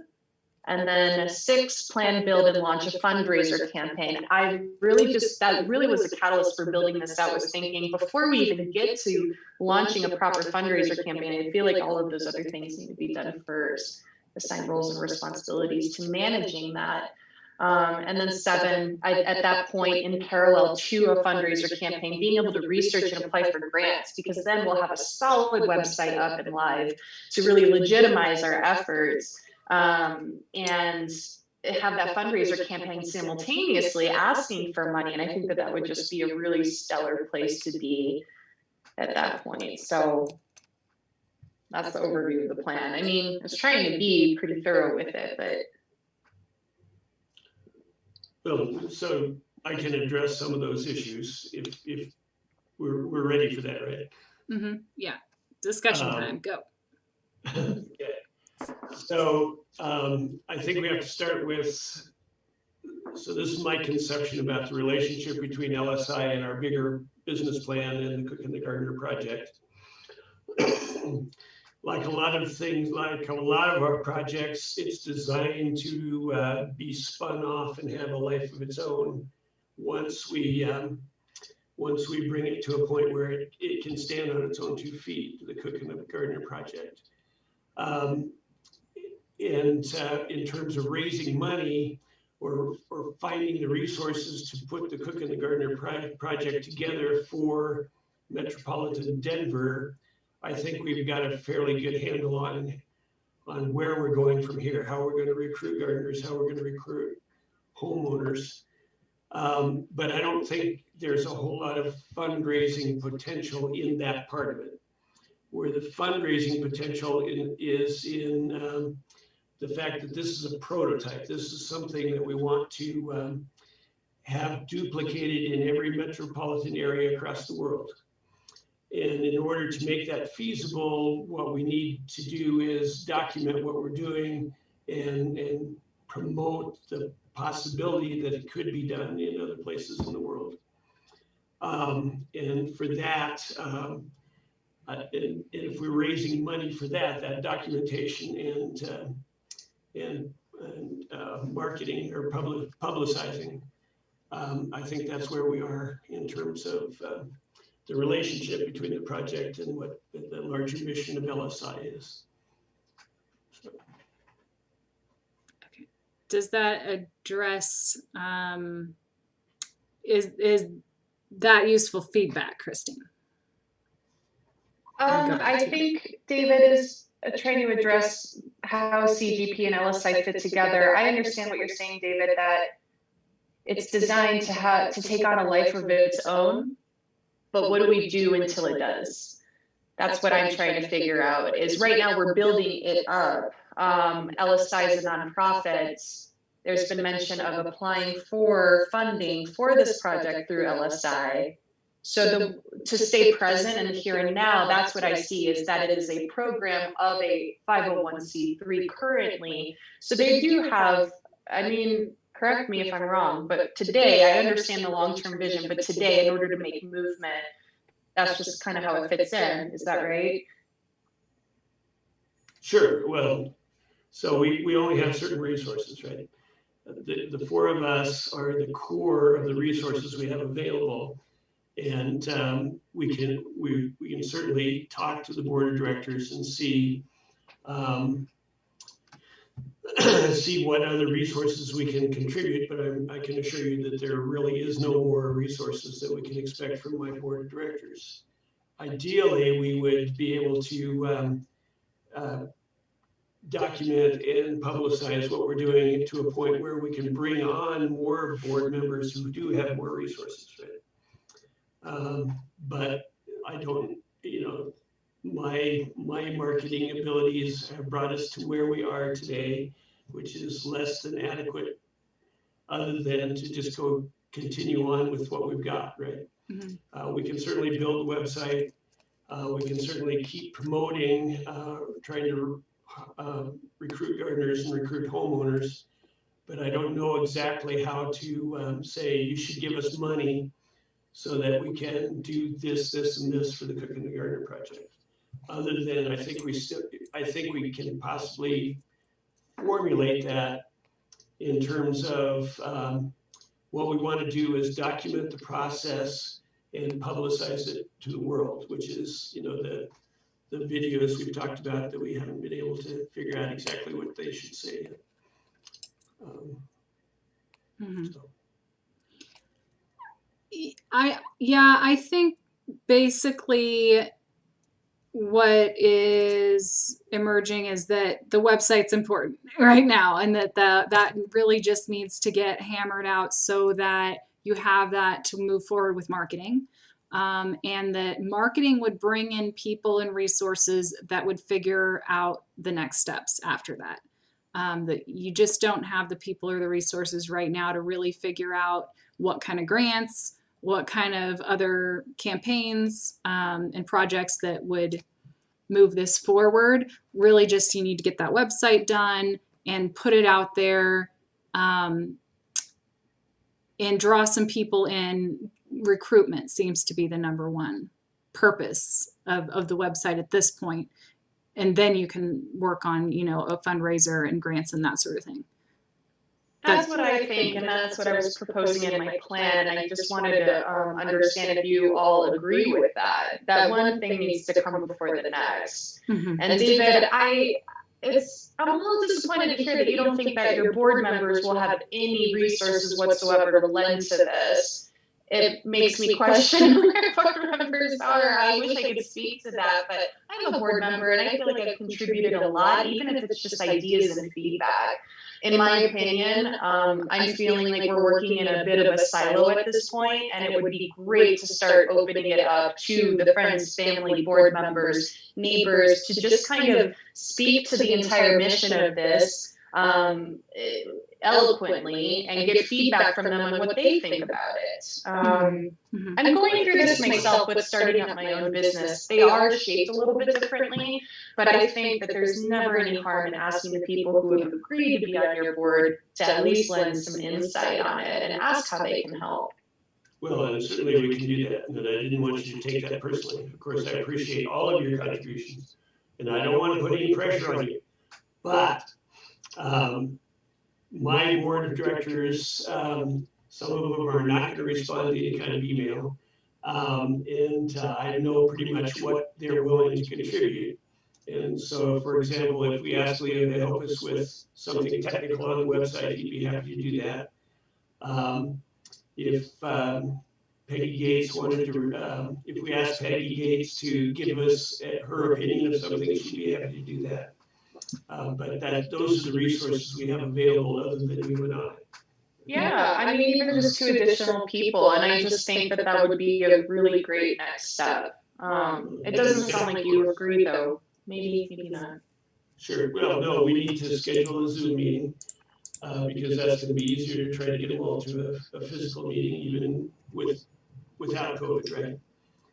And then 6, plan, build, and launch a fundraiser campaign. I really that really was the catalyst for building this out, was thinking before we even get to launching a proper fundraiser campaign, I feel like all of those other things need to be done first, assign roles and responsibilities to managing that. And then 7, at that point, in parallel to a fundraiser campaign, being able to research and apply for grants, because then we'll have a solid website up and live to really legitimize our efforts. And have that fundraiser campaign simultaneously asking for money. And I think that would just be a really stellar place to be at that point. So that's the overview of the plan. I mean, I was trying to be pretty thorough with it, but. Well, so I can address some of those issues if we're ready for that, right? Mm-hmm. Yeah. Discussion time. Go. Okay. So I think we have to start with, so this is my conception about the relationship between LSI and our bigger business plan and the Cook and the Gardener project. Like a lot of things, like a lot of our projects, it's designed to be spun off and have a life of its own once we bring it to a point where it can stand on its own 2 feet, the Cook and the Gardener project. And in terms of raising money or finding the resources to put the Cook and the Gardener project together for metropolitan Denver, I think we've got a fairly good handle on where we're going from here, how we're going to recruit gardeners, how we're going to recruit homeowners. But I don't think there's a whole lot of fundraising potential in that part of it. Where the fundraising potential is in the fact that this is a prototype. This is something that we want to have duplicated in every metropolitan area across the world. And in order to make that feasible, what we need to do is document what we're doing and promote the possibility that it could be done in other places in the world. And for that, and if we're raising money for that, that documentation and marketing or publicizing, I think that's where we are in terms of the relationship between the project and what the larger mission of LSI is. So. Okay. Does that address, is that useful feedback, Christine? I think David is trying to address how CGP and LSI fit together. I understand what you're saying, David, that it's designed to take on a life of its own, but what do we do until it does? That's what I'm trying to figure out. Is right now we're building it up. LSI is a nonprofit. There's been mention of applying for funding for this project through LSI. So to stay present and here and now, that's what I see, is that it is a program of a 501c3 currently. So they do have, I mean, correct me if I'm wrong, but today, I understand the long-term vision, but today, in order to make movement, that's just kind of how it fits in. Is that right? Sure. Well, so we only have certain resources, right? The 4 of us are the core of the resources we have available. And we can certainly talk to the board of directors and see what other resources we can contribute. But I can assure you that there really is no more resources that we can expect from my board of directors. Ideally, we would be able to document and publicize what we're doing to a point where we can bring on more board members who do have more resources, right? But I don't, my marketing abilities have brought us to where we are today, which is less than adequate, other than to just continue on with what we've got, right? Mm-hmm. We can certainly build a website. We can certainly keep promoting, trying to recruit gardeners and recruit homeowners, but I don't know exactly how to say you should give us money so that we can do this, this, and this for the Cook and the Gardener project. Other than I think we can possibly formulate that in terms of what we want to do is document the process and publicize it to the world, which is, you know, the videos we've talked about that we haven't been able to figure out exactly what they should say. So. I think basically what is emerging is that the website's important right now, and that really just needs to get hammered out so that you have that to move forward with marketing. And that marketing would bring in people and resources that would figure out the next steps after that. That you just don't have the people or the resources right now to really figure out what kind of grants, what kind of other campaigns and projects that would move this forward. Really just you need to get that website done and put it out there and draw some people in. Recruitment seems to be the number one purpose of the website at this point. And then you can work on, you know, a fundraiser and grants and that sort of thing. That's what I think, and that's what I was proposing in my plan, and I just wanted to understand if you all agree with that. That one thing needs to come before the next. Mm-hmm. And David, I'm a little disappointed to hear that you don't think that your board members will have any resources whatsoever to lend to this. It makes me question who our board members are. I wish I could speak to that, but I'm a board member and I feel like I've contributed a lot, even if it's just ideas and feedback. In my opinion, I'm feeling like we're working in a bit of a silo at this point, and it would be great to start opening it up to the friends, family, board members, neighbors, to just kind of speak to the entire mission of this eloquently and get feedback from them on what they think about it. I'm going through this myself with starting up my own business. They are shaped a little bit differently, but I think that there's never any harm in asking the people who have agreed to be on your board to at least lend some insight on it and ask how they can help. Well, and certainly we can do that, and I didn't want you to take that personally. Of course, I appreciate all of your contributions, and I don't want to put any pressure on you, but my board of directors, some of them are not going to respond to any kind of email. And I know pretty much what they're willing to contribute. And so, for example, if we ask Leo to help us with something technical on the website, he'd be happy to do that. If Peggy Gates wanted to, if we asked Peggy Gates to give us her opinion of something, she'd be happy to do that. But those are the resources we have available other than you and I. Yeah, I mean, even just 2 additional people, and I just think that that would be a really great next step. It doesn't sound like you agree, though. Maybe not. Sure. Well, no, we need to schedule a Zoom meeting because that's going to be easier to try to get them all to a physical meeting, even without COVID, right?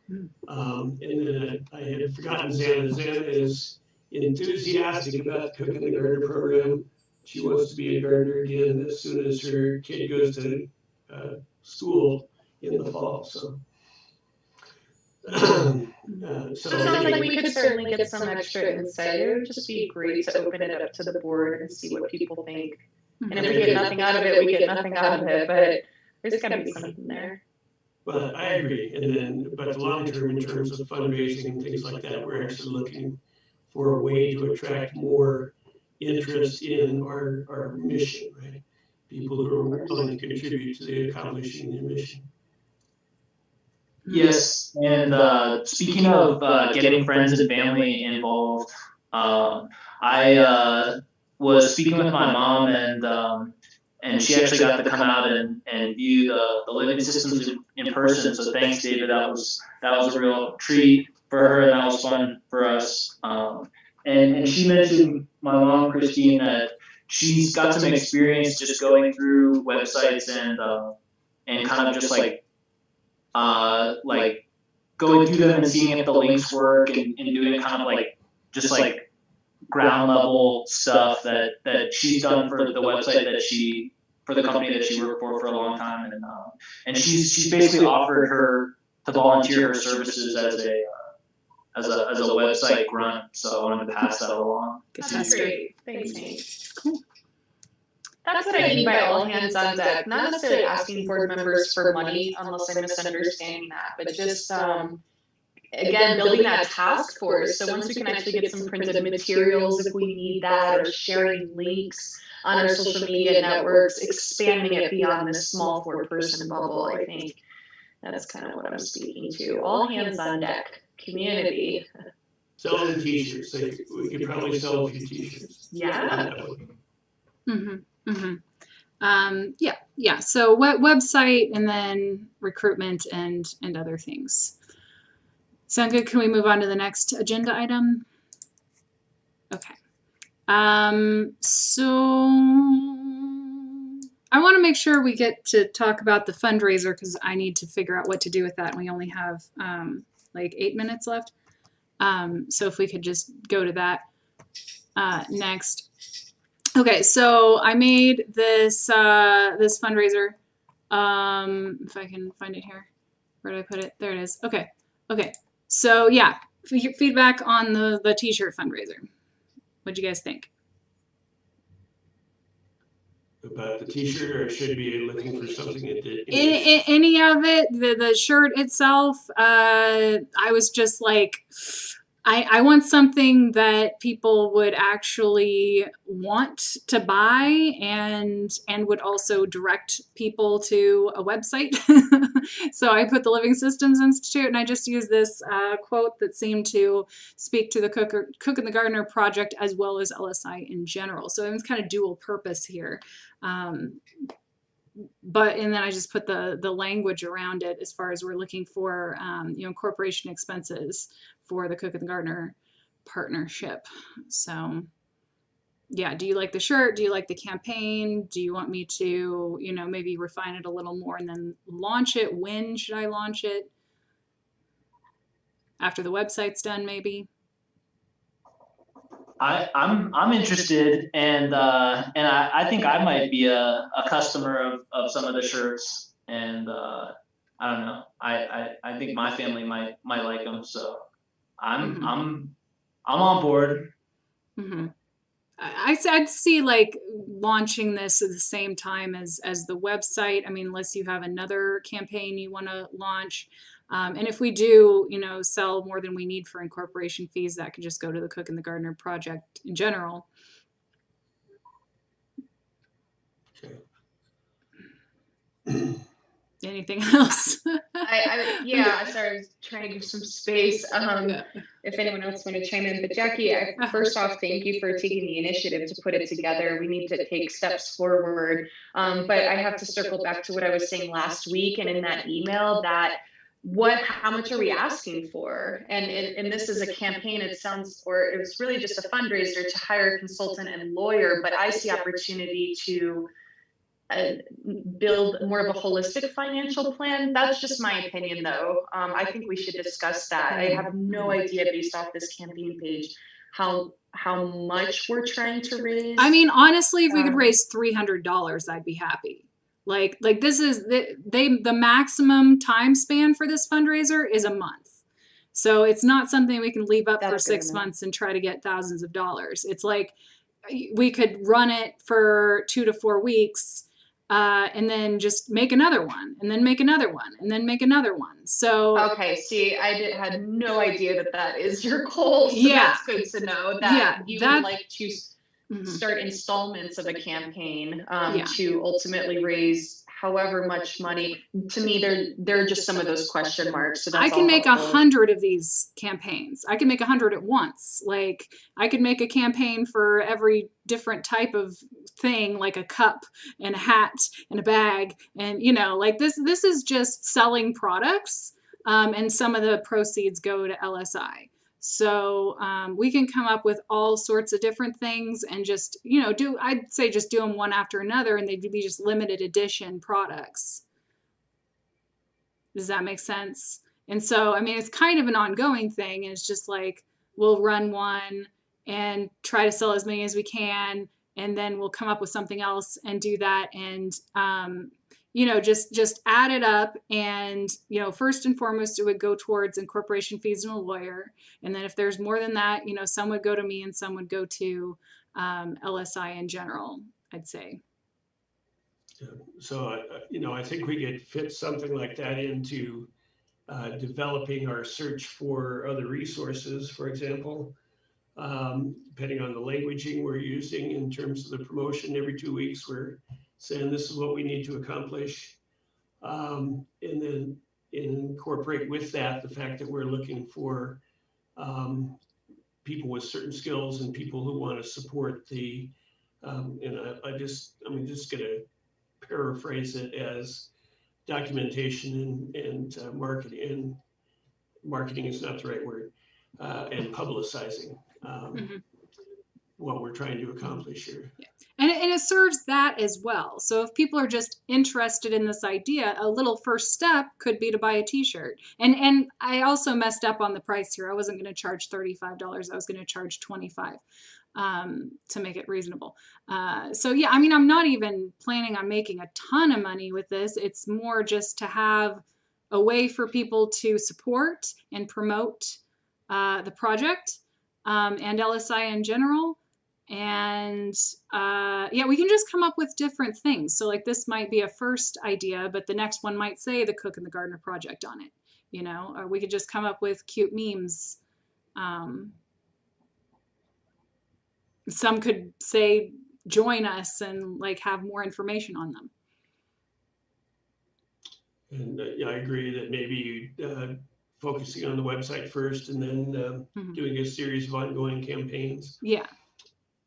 And then I had forgotten Xana. Xana is enthusiastic about the Cook and the Gardener program. She wants to be a gardener again as soon as her kid goes to school in the fall. So it sounds like we could certainly get some extra insight. It would just be great to open it up to the board and see what people think. And if we get nothing out of it, we get nothing out of it. But there's got to be something there. But I agree. And then, but the long term, in terms of fundraising and things like that, we're actually looking for a way to attract more interest in our mission, right? People who are willing to contribute to the accomplishing their mission. Yes, and speaking of getting friends and family involved, I was speaking with my mom, and she actually got to come out and view the living systems in person. So thanks, David. That was a real treat for her, and that was fun for us. And she mentioned, my mom, Christine, that she's got some experience just going through websites and kind of just like going through them and seeing if the links work and doing kind of like just ground level stuff that she's done for the website that she for the company that she worked for a long time, and she's basically offered her to volunteer her services as a website grunt. So I wanted to pass that along. That's great. Thanks, Nate. Cool. That's what I mean by all hands on deck. Not necessarily asking board members for money, unless I'm misunderstanding that, but just again, building that task force. So once we can actually get some printed materials if we need that, or sharing links on our social media networks, expanding it beyond this small 4-person bubble, I think that's kind of what I'm speaking to. All hands on deck, community. Selling t-shirts. We could probably sell a few t-shirts. Yeah. Yeah. So website, and then recruitment and other things. Sound good? Can we move on to the next agenda item? Okay. So I want to make sure we get to talk about the fundraiser, because I need to figure out what to do with that. And we only have like 8 minutes left. So if we could just go to that next. Okay, so I made this this fundraiser. If I can find it here. Where did I put it? There it is. Okay. So yeah, feedback on the t-shirt fundraiser. What'd you guys think? About the t-shirt, or should be looking for something at the any of it, the shirt itself. I was just like, I want something that people would actually want to buy, and would also direct people to a website. So I put the Living Systems Institute, and I just used this quote that seemed to speak to the Cook and the Gardener project, as well as LSI in general. So it was kind of dual purpose here. But and then I just put the language around it, as far as we're looking for incorporation expenses for the Cook and the Gardener partnership. So yeah, do you like the shirt? Do you like the campaign? Do you want me to maybe refine it a little more and then launch it? When should I launch it? After the website's done, maybe? I'm interested, and I think I might be a customer of some of the shirts, and I don't know. I think my family might like them, so I'm on board. Mm-hmm. I'd see like launching this at the same time as the website. I mean, unless you have another campaign you want to launch. And if we do, sell more than we need for incorporation fees, that could just go to the Cook and the Gardener project in general. Okay. Anything else? Sorry, I was trying to give some space. If anyone else want to chime in, but Jackie, first off, thank you for taking the initiative to put it together. We need to take steps forward. But I have to circle back to what I was saying last week, and in that email, that how much are we asking for? And this is a campaign, it was really just a fundraiser to hire a consultant and lawyer, but I see opportunity to build more of a holistic financial plan. That's just my opinion, though. I think we should discuss that. I have no idea, based off this campaign page, how much we're trying to raise. I mean, honestly, if we could raise $300, I'd be happy. Like this is the maximum time span for this fundraiser is a month. So it's not something we can leave up for 6 months and try to get thousands of dollars. It's like we could run it for 2 to 4 weeks, and then just make another one, and then make another one, and then make another one. So okay, see, I had no idea that is your goal. So yeah, that's good to know that you would like to start installments of a campaign to ultimately raise however much money. To me, they're just some of those question marks. So that's I can make 100 of these campaigns. I can make 100 at once. Like I could make a campaign for every different type of thing, like a cup and a hat and a bag, and like this is just selling products, and some of the proceeds go to LSI. So we can come up with all sorts of different things, and just I'd say just do them one after another, and they'd be just limited edition products. Does that make sense? And so I mean, it's kind of an ongoing thing, and it's just like we'll run one and try to sell as many as we can, and then we'll come up with something else and do that. And, you know, just add it up. And, you know, first and foremost, it would go towards incorporation fees and a lawyer. And then if there's more than that, you know, some would go to me and some would go to LSI in general, I'd say. So, you know, I think we could fit something like that into developing our search for other resources, for example, depending on the languaging we're using in terms of the promotion. Every 2 weeks, we're saying this is what we need to accomplish. And then incorporate with that the fact that we're looking for people with certain skills and people who want to support the, and I'm just going to paraphrase it as documentation and marketing. And marketing is not the right word, and publicizing what we're trying to accomplish here. Yeah. And it serves that as well. So if people are just interested in this idea, a little first step could be to buy a t-shirt. And I also messed up on the price here. I wasn't going to charge $35. I was going to charge $25 to make it reasonable. So yeah, I mean, I'm not even planning on making a ton of money with this. It's more just to have a way for people to support and promote the project and LSI in general. And yeah, we can just come up with different things. So like this might be a first idea, but the next one might say the Cook and the Gardener Project on it, you know, or we could just come up with cute memes. Some could say join us and like have more information on them. And yeah, I agree that maybe focusing on the website first and then doing a series of ongoing campaigns. Yeah.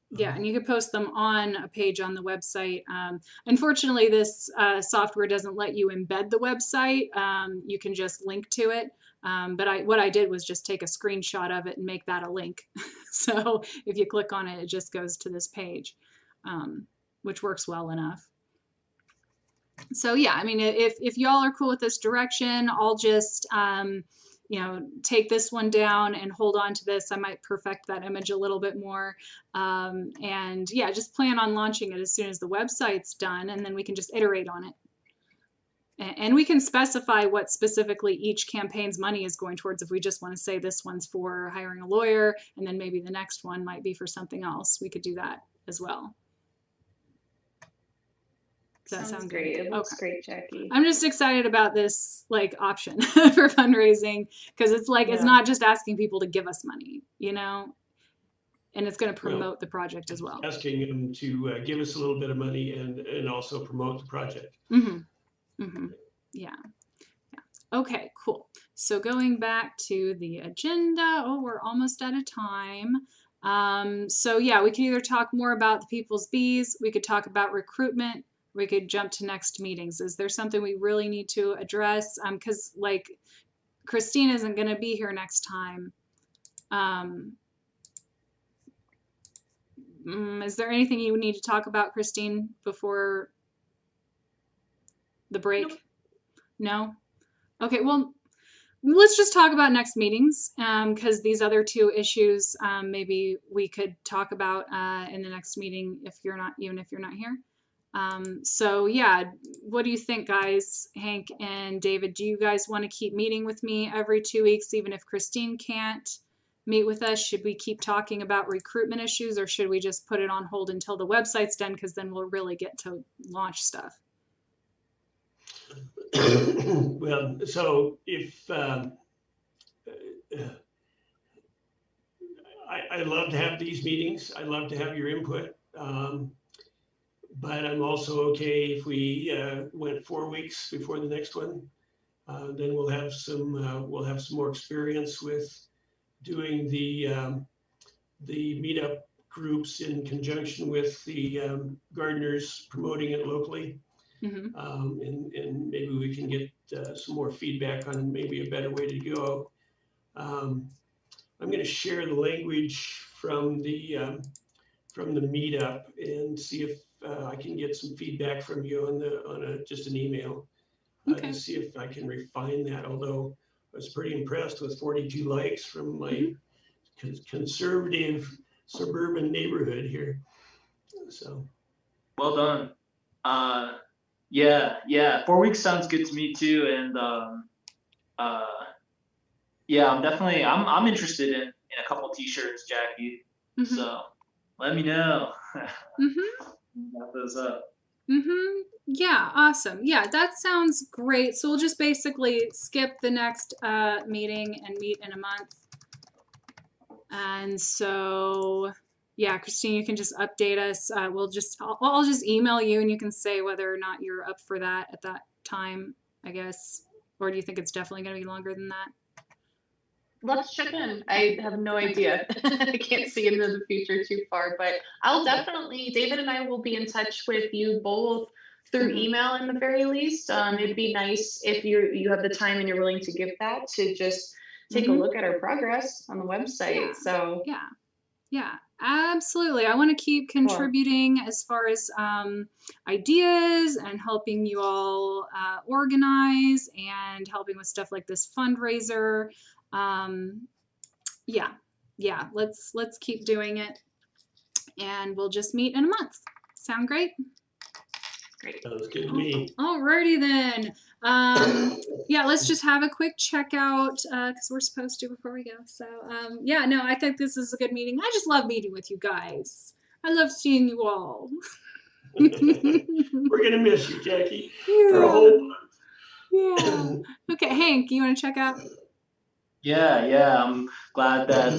Yeah, and you could post them on a page on the website. Unfortunately, this software doesn't let you embed the website. You can just link to it. But what I did was just take a screenshot of it and make that a link. So if you click on it, it just goes to this page, which works well enough. So yeah, I mean, if y'all are cool with this direction, I'll just you know, take this one down and hold on to this. I might perfect that image a little bit more. And yeah, just plan on launching it as soon as the website's done, and then we can just iterate on it. And we can specify what specifically each campaign's money is going towards. If we just want to say this one's for hiring a lawyer, and then maybe the next one might be for something else, we could do that as well. Does that sound great? Good? It looks great, Jackie. I'm just excited about this like option for fundraising, because it's like it's not just asking people to give us money, you know, and it's going to promote the project as well. Asking them to give us a little bit of money and also promote the project. Yeah. Okay, cool. So going back to the agenda, we're almost out of time. So yeah, we can either talk more about the people's bees, we could talk about recruitment, we could jump to next meetings. Is there something we really need to address? Because like Christine isn't going to be here next time. Is there anything you need to talk about, Christine, before the break? No? Okay, well, let's just talk about next meetings, because these other two issues maybe we could talk about in the next meeting if you're not, even if you're not here. So yeah, what do you think, guys? Hank and David, do you guys want to keep meeting with me every 2 weeks, even if Christine can't meet with us? Should we keep talking about recruitment issues, or should we just put it on hold until the website's done, because then we'll really get to launch stuff? Well, so if I love to have these meetings, I love to have your input. But I'm also okay if we went 4 weeks before the next one. Then we'll have some more experience with doing the meetup groups in conjunction with the gardeners promoting it locally. And maybe we can get some more feedback on maybe a better way to go. I'm going to share the language from the meetup and see if I can get some feedback from you on just an email. To see if I can refine that. Although I was pretty impressed with 42 likes from my conservative suburban neighborhood here. So. Well done. Yeah. 4 weeks sounds good to me too. And yeah, I'm interested in a couple t-shirts, Jackie. Mm-hmm. So let me know. Mm-hmm. Got those up. Mm-hmm. Yeah, awesome. Yeah, that sounds great. So we'll just basically skip the next meeting and meet in a month. And so, yeah, Christine, you can just update us. I'll just email you and you can say whether or not you're up for that at that time, I guess. Or do you think it's definitely going to be longer than that? Let's check in. I have no idea. I can't see into the future too far, but I'll definitely, David and I will be in touch with you both through email in the very least. It'd be nice if you have the time and you're willing to give that to just take a look at our progress on the website. So yeah, absolutely. I want to keep contributing as far as ideas and helping you all organize and helping with stuff like this fundraiser. Yeah, let's keep doing it, and we'll just meet in a month. Sound great? Great. Sounds good to me. Alrighty then. Yeah, let's just have a quick checkout because we're supposed to before we go. So yeah, no, I think this is a good meeting. I just love meeting with you guys. I love seeing you all. We're gonna miss you, Jackie. Yeah. For a whole month. Yeah. Okay, Hank, you want to check out? Yeah. I'm glad that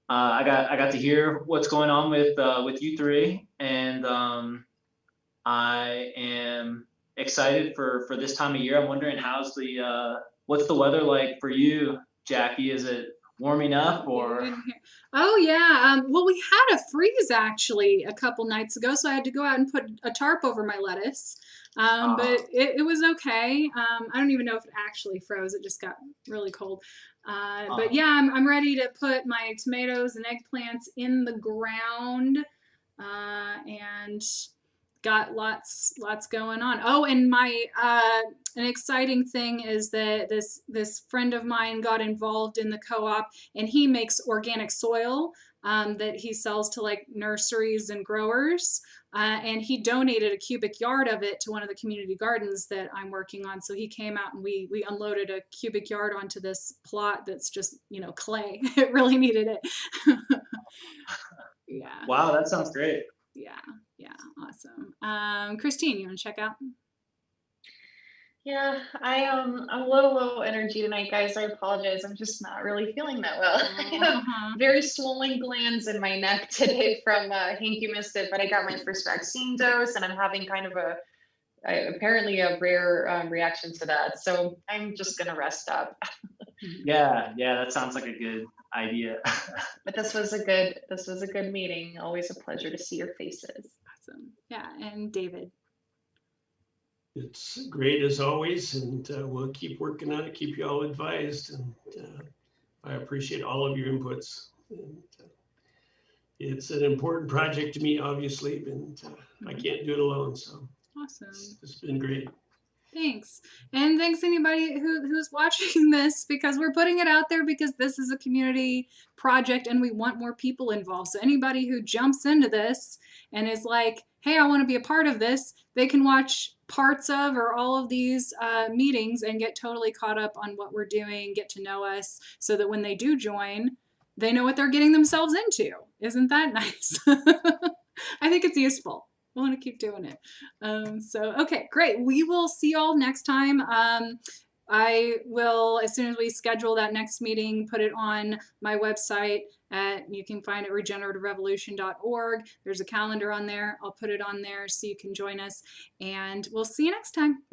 I got to hear what's going on with you three, and I am excited for this time of year. I'm wondering what's the weather like for you, Jackie? Is it warming up or? Oh yeah. Well, we had a freeze actually a couple nights ago, so I had to go out and put a tarp over my lettuce. But it was okay. I don't even know if it actually froze. It just got really cold. But yeah, I'm ready to put my tomatoes and eggplants in the ground, and got lots going on. Oh, and my an exciting thing is that this friend of mine got involved in the co-op, and he makes organic soil that he sells to like nurseries and growers. And he donated a cubic yard of it to one of the community gardens that I'm working on. So he came out and we unloaded a cubic yard onto this plot that's just, clay. It really needed it. Yeah. Wow, that sounds great. Yeah, awesome. Christine, you want to check out? Yeah, I'm a little low energy tonight, guys. I apologize. I'm just not really feeling that well. I have very swollen glands in my neck today from Hank, you missed it, but I got my first vaccine dose and I'm having kind of apparently a rare reaction to that. So I'm just gonna rest up. Yeah, that sounds like a good idea. But this was a good meeting. Always a pleasure to see your faces. Awesome. Yeah, and David. It's great as always, and we'll keep working on it, keep you all advised, and I appreciate all of your inputs. And, it's an important project to me, obviously, and I can't do it alone, so awesome. It's been great. Thanks. And thanks anybody who's watching this, because we're putting it out there because this is a community project and we want more people involved. So anybody who jumps into this and is like, hey, I want to be a part of this, they can watch parts of or all of these meetings and get totally caught up on what we're doing, get to know us, so that when they do join, they know what they're getting themselves into. Isn't that nice? I think it's useful. I want to keep doing it. So, okay, great. We will see y'all next time. I will, as soon as we schedule that next meeting, put it on my website. You can find it at regenerativerevolution.org. There's a calendar on there. I'll put it on there so you can join us. And we'll see you next time. Bye.